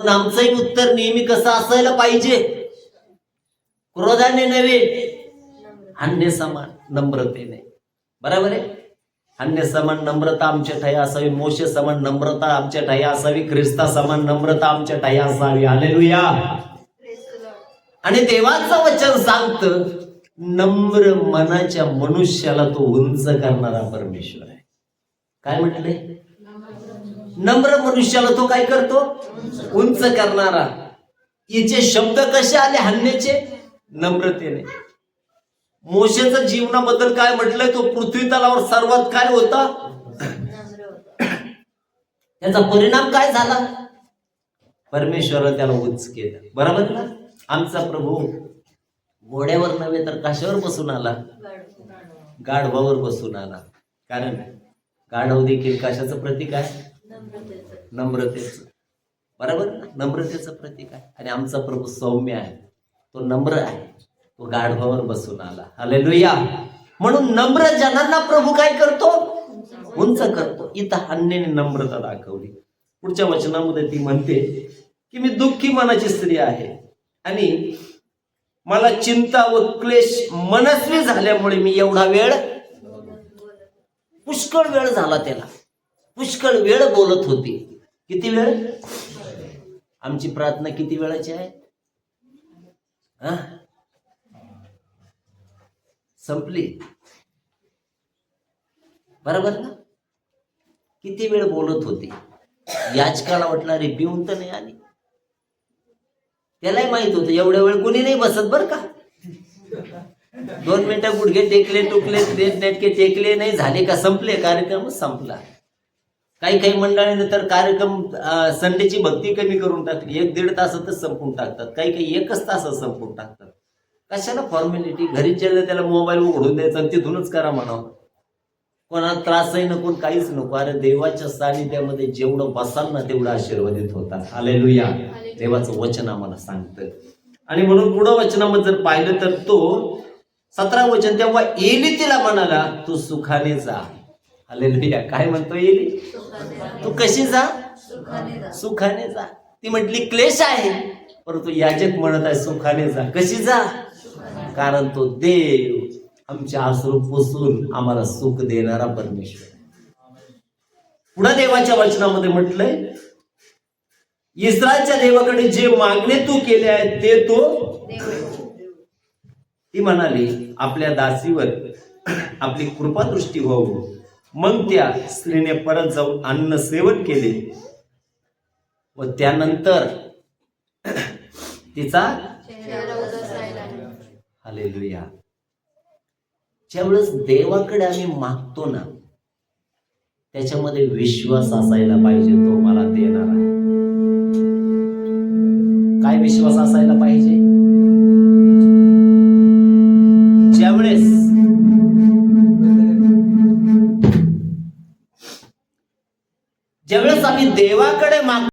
आमचंही उत्तर नेहमी कसं असायला पाहिजे? क्रोधाने नव्हे, अन्य समान नम्रतेने. बरोबर आहे? अन्य समान नम्रता आमच्या ठाई असावी, मोशे समान नम्रता आमच्या ठाई असावी, ख्रिस्ता समान नम्रता आमच्या ठाई असावी. हालेलुया. आणि देवाचं वचन सांगतं, नम्र मनाच्या मनुष्याला तो उंच करणारा परमेश्वर आहे. काय म्हटले? नम्र मनुष्याला तो काय करतो? उंच करणारा. याचे शब्द कसे आले हन्नेचे? नम्रतेने. मोशेचं जीवनाबद्दल काय म्हटलंय? तो पृथ्वी तलावर सर्वात काय होता? त्याचा परिणाम काय झाला? परमेश्वराने त्याला उंच केलं. बरोबर ना? आमचा प्रभू घोड्यावर नव्हे तर कशावर बसून आला? गाढवावर बसून आला. कारण गाढव देखील कशाचं प्रतीक आहे? नम्रतेचं. बरोबर ना? नम्रतेचं प्रतीक आहे. आणि आमचा प्रभू सौम्य आहे, तो नम्र आहे, तो गाढवावर बसून आला. हालेलुया. म्हणून नम्र जनांना प्रभू काय करतो? उंच करतो. इथं हन्नेने नम्रता दाखवली. पुढच्या वचनामध्ये ती म्हणते की मी दुःखी मनाची स्त्री आहे आणि मला चिंता व क्लेश मनस्वी झाल्यामुळे मी एवढा वेळ, पुष्कळ वेळ झाला त्याला, पुष्कळ वेळ बोलत होती. किती वेळ? आमची प्रार्थना किती वेळाची आहे? संपली. बरोबर ना? किती वेळ बोलत होती. याचकाला वाटणार रे पिऊन तर नाही आली. त्यालाही माहित होतं एवढ्या वेळ कोणी नाही बसत बर का. 2 मिनिटं गुडघे टेकले, टुकले, नेटके टेकले नाही झाले का संपले, कार्यक्रम संपला. काही मंडळाने तर कार्यक्रम संडेची भक्ती कमी करून टाकली, 1-1.5 तासातच संपून टाकतात. काही 1 तासात संपून टाकतात. कशाला फॉर्मॅलिटी? घरी गेलं त्याला मोबाईल उघडून द्यायचा आणि तिथूनच करा म्हणावं. कोणाला त्रासही नको, काहीच नको. अरे देवाच्या सानिध्यामध्ये जेवढं बसाल ना तेवढं आशीर्वादित होता. हालेलुया. देवाचं वचन आम्हाला सांगतं. आणि म्हणून पुढं वचनामध्ये जर पाहिलं तर तो 17 वचन, तेव्हा एली तिला म्हणाला तू सुखाने जा. हालेलुया. काय म्हणतो एली? तू कशी जा? सुखाने जा. ती म्हटली क्लेश आहे, परंतु याजक म्हणत आहे सुखाने जा. कशी जा? कारण तो देव आमच्या अश्रू पुसून आम्हाला सुख देणारा परमेश्वर. पुढे देवाच्या वचनामध्ये म्हटलंय, इस्रायलच्या देवाकडे जे मागणे तू केले आहे ते तो. ती म्हणाली आपल्या दासीवर आपली कृपादृष्टी व्हावं. मग त्या स्त्रीने परत जाऊन अन्न सेवन केले व त्यानंतर तिचा, हालेलुया. ज्यावेळेस देवाकडे आम्ही मागतो ना, त्याच्यामध्ये विश्वास असायला पाहिजे, तो मला देणार आहे. काय विश्वास असायला पाहिजे? ज्यावेळेस आम्ही देवाकडे मागतो